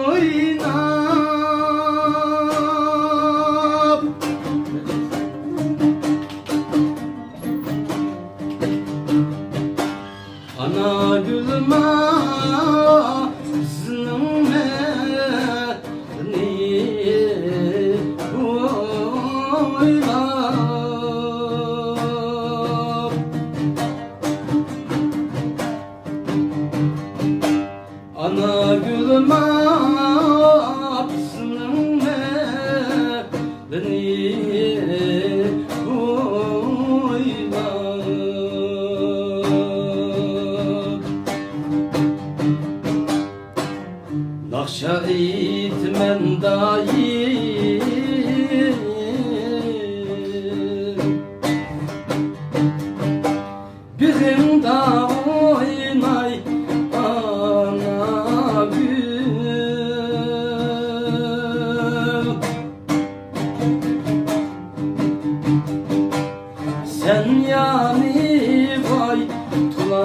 oynap. Ana gülüm ağzının elini oynap. Ana gülüm ağzının elini oynap. Nakşa eğitmen dayım bizim da oynay ana gül. Sen yani vay tula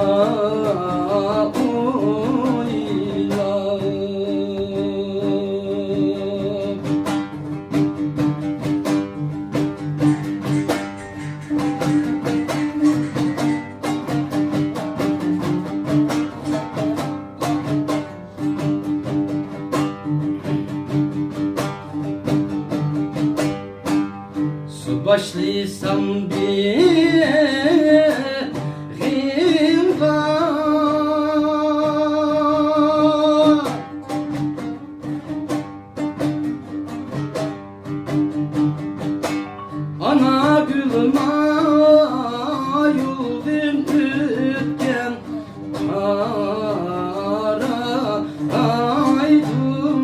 su başlıysam birim var. Ana gülüm ayıldım tütken kara aydın.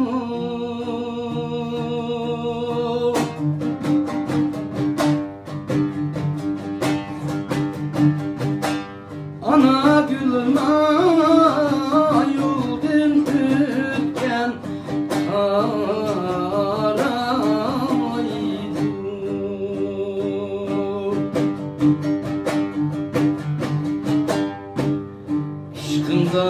Ana gülüm ayıldım tütken karaydı. Aşkında